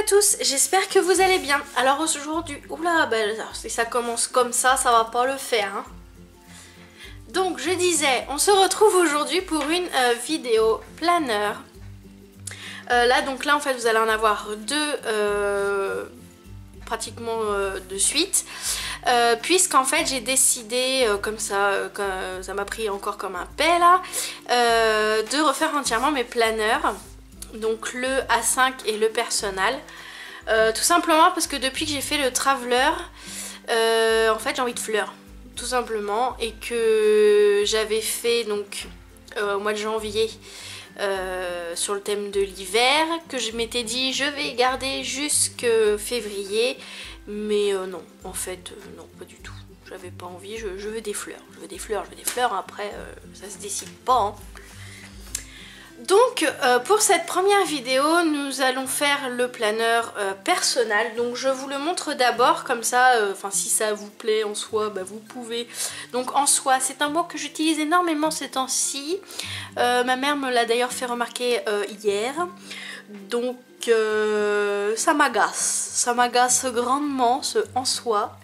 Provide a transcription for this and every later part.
tous, j'espère que vous allez bien. Alors aujourd'hui, oula, si ça commence comme ça va pas le faire. Hein. Donc je disais, on se retrouve aujourd'hui pour une vidéo planeur. Là en fait vous allez en avoir deux pratiquement de suite. Puisqu'en fait j'ai décidé, comme ça m'a pris encore comme un paix là, de refaire entièrement mes planeurs. Donc le A5 et le personnel. Tout simplement parce que depuis que j'ai fait le traveler, en fait j'ai envie de fleurs. Tout simplement. Et que j'avais fait donc au mois de janvier sur le thème de l'hiver. Que je m'étais dit je vais garder jusque février. Mais non, en fait non, pas du tout. J'avais pas envie, je veux des fleurs. Je veux des fleurs, après ça se décide pas. Hein. Donc pour cette première vidéo nous allons faire le planeur personnel. Donc je vous le montre d'abord comme ça, si ça vous plaît en soi vous pouvez. Donc en soi c'est un mot que j'utilise énormément ces temps-ci. Ma mère me l'a d'ailleurs fait remarquer hier. Donc ça m'agace grandement ce en soi.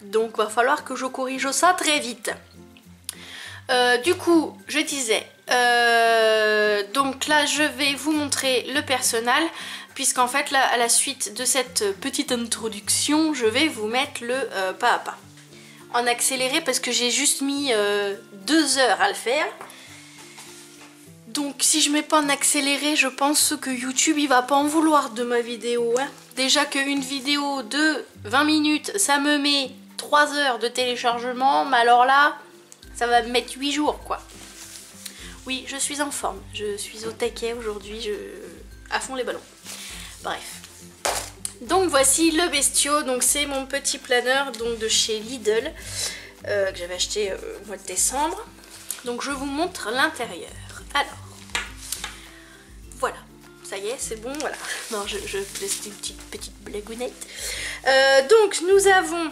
Donc va falloir que je corrige ça très vite. Du coup je disais donc là je vais vous montrer le personnel, puisqu'en fait là à la suite de cette petite introduction je vais vous mettre le pas à pas en accéléré parce que j'ai juste mis 2 heures à le faire. Donc si je mets pas en accéléré, je pense que YouTube il va pas en vouloir de ma vidéo. Hein. Déjà qu'une vidéo de 20 minutes ça me met 3 heures de téléchargement, mais alors là ça va me mettre 8 jours quoi. Oui, je suis en forme, je suis au taquet aujourd'hui, à fond les ballons. Bref. Donc voici le bestiau, donc c'est mon petit planeur donc de chez Lidl que j'avais acheté au mois de décembre. Donc je vous montre l'intérieur. Alors, voilà, ça y est, c'est bon, voilà. Non, je laisse une petite blagounette. Donc nous avons...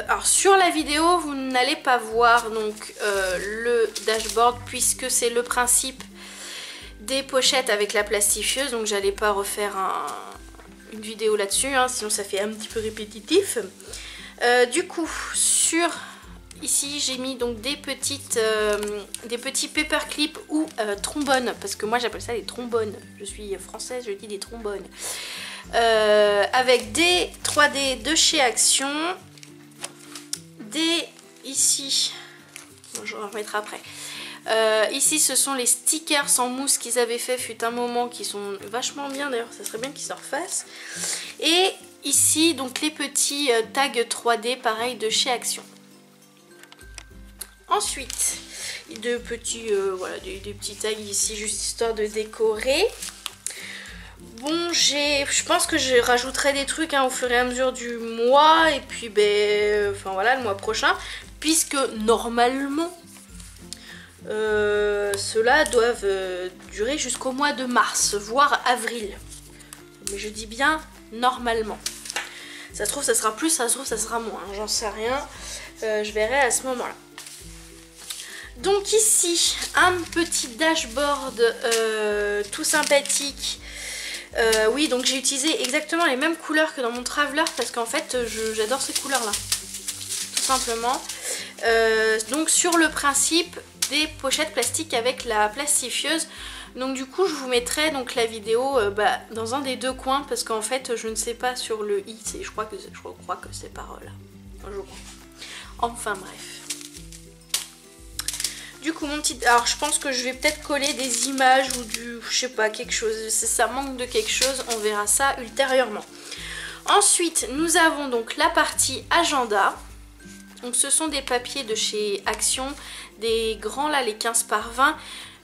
alors sur la vidéo vous n'allez pas voir donc le dashboard, puisque c'est le principe des pochettes avec la plastifieuse, donc j'allais pas refaire une vidéo là-dessus, hein, sinon ça fait un petit peu répétitif. Du coup sur ici j'ai mis donc des petits paperclips ou trombones, parce que moi j'appelle ça des trombones, je suis française, je dis des trombones. Avec des 3D de chez Action, des ici, bon, je vais en remettre après. Ici ce sont les stickers en mousse qu'ils avaient fait fut un moment, qui sont vachement bien d'ailleurs, ça serait bien qu'ils se refassent. Et ici donc les petits tags 3D pareil de chez Action. Ensuite des petits voilà, des petits tags ici juste histoire de décorer. Bon, je pense que je rajouterai des trucs au fur et à mesure du mois, et puis voilà, le mois prochain, puisque normalement ceux-là doivent durer jusqu'au mois de mars, voire avril. Mais je dis bien normalement. Ça se trouve ça sera plus, ça se trouve ça sera moins, j'en sais rien, je verrai à ce moment-là. Donc ici, un petit dashboard tout sympathique. Oui, donc j'ai utilisé exactement les mêmes couleurs que dans mon traveler, parce qu'en fait j'adore ces couleurs là, tout simplement. Donc sur le principe des pochettes plastiques avec la plastifieuse. Donc du coup je vous mettrai donc la vidéo dans un des deux coins, parce qu'en fait je ne sais pas sur le i, je crois que c'est par là, je crois. Enfin bref. Du coup alors je pense que je vais peut-être coller des images ou je sais pas, quelque chose, si ça manque de quelque chose on verra ça ultérieurement. Ensuite nous avons donc la partie agenda. Donc ce sont des papiers de chez Action, des grands là, les 15 par 20.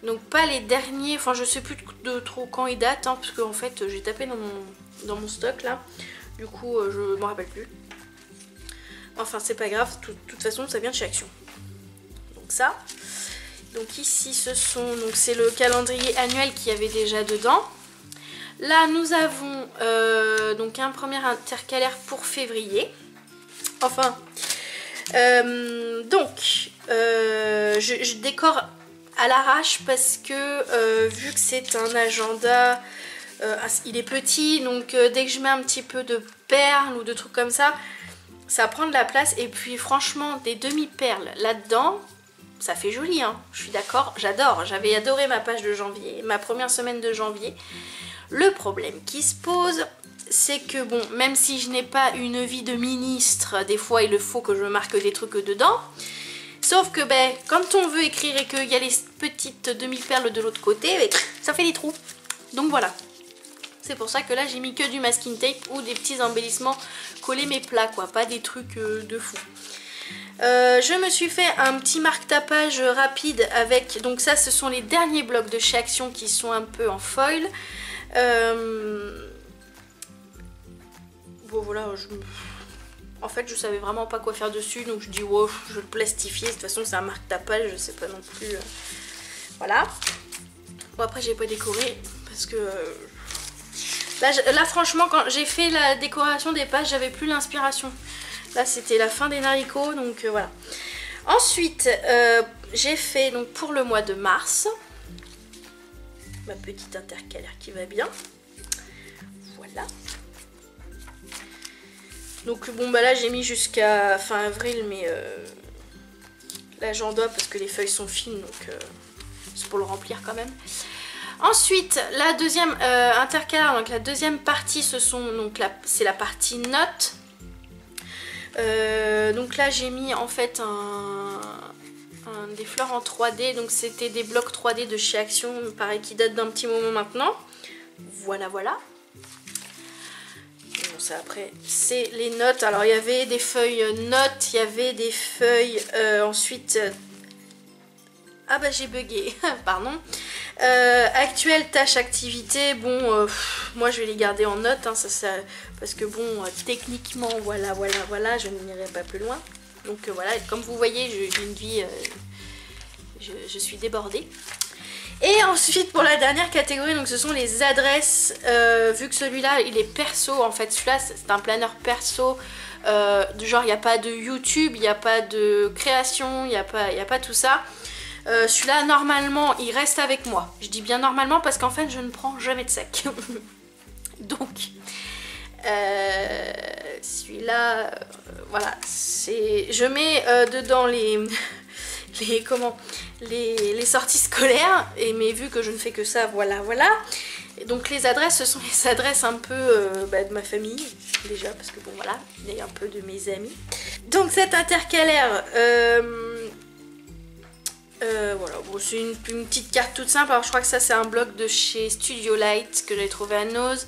Donc pas les derniers, enfin je sais plus de trop quand ils datent, hein, parce qu'en fait j'ai tapé dans mon stock là. Du coup je m'en rappelle plus. Enfin c'est pas grave, de toute façon ça vient de chez Action. Donc ça. Donc ici ce sont, donc c'est le calendrier annuel qu'il y avait déjà dedans. Là nous avons donc un premier intercalaire pour février. Enfin je décore à l'arrache parce que vu que c'est un agenda il est petit, donc dès que je mets un petit peu de perles ou de trucs comme ça prend de la place. Et puis franchement, des demi-perles là-dedans, ça fait joli, hein. Je suis d'accord, j'adore. J'avais adoré ma page de janvier, ma première semaine de janvier. Le problème qui se pose, c'est que bon, même si je n'ai pas une vie de ministre, des fois il faut que je marque des trucs dedans. Sauf que ben, quand on veut écrire et qu'il y a les petites demi-perles de l'autre côté, ben, ça fait des trous. Donc voilà. C'est pour ça que là j'ai mis que du masking tape ou des petits embellissements coller mes plats, quoi, pas des trucs de fou. Je me suis fait un petit marque-tapage rapide avec, donc ça ce sont les derniers blocs de chez Action qui sont un peu en foil. Bon voilà, en fait je savais vraiment pas quoi faire dessus, donc je dis wow, je vais le plastifier, de toute façon c'est un marque-tapage, je sais pas non plus. Voilà. Bon après j'ai pas décoré parce que là franchement quand j'ai fait la décoration des pages j'avais plus l'inspiration. Là c'était la fin des haricots, donc voilà. Ensuite j'ai fait donc pour le mois de mars ma petite intercalaire qui va bien. Voilà. Donc bon bah là j'ai mis jusqu'à fin avril, mais là j'en dois parce que les feuilles sont fines, donc c'est pour le remplir quand même. Ensuite la deuxième intercalaire, donc la deuxième partie, ce sont donc c'est la partie notes. Donc là j'ai mis en fait des fleurs en 3D, donc c'était des blocs 3D de chez Action, pareil, qui datent d'un petit moment maintenant. Voilà voilà. Bon, ça après c'est les notes. Alors il y avait des feuilles notes, il y avait des feuilles ensuite ah bah j'ai bugué pardon, actuelle tâche activité. Bon moi je vais les garder en notes, hein, ça, parce que bon techniquement voilà je n'irai pas plus loin, donc voilà, comme vous voyez j'ai une vie, je suis débordée. Et ensuite pour la dernière catégorie, donc ce sont les adresses. Vu que celui-là il est perso, en fait celui-là c'est un planeur perso, du genre il n'y a pas de YouTube, il n'y a pas de création, il n'y a pas tout ça. Celui-là normalement il reste avec moi. Je dis bien normalement parce qu'en fait je ne prends jamais de sec. Donc celui-là voilà, je mets dedans les sorties scolaires, mais vu que je ne fais que ça, voilà. Et donc les adresses, ce sont les adresses un peu de ma famille déjà, parce que bon voilà, et un peu de mes amis. Donc cette intercalaire, voilà, bon, c'est une petite carte toute simple. Alors je crois que ça c'est un bloc de chez Studio Light que j'avais trouvé à Nose,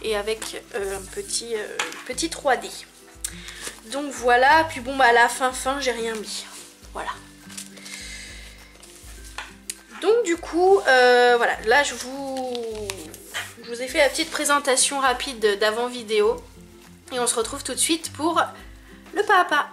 et avec un petit 3D. Donc voilà, puis bon bah à la fin j'ai rien mis, voilà. Donc du coup voilà, là je vous ai fait la petite présentation rapide d'avant vidéo, et on se retrouve tout de suite pour le papa.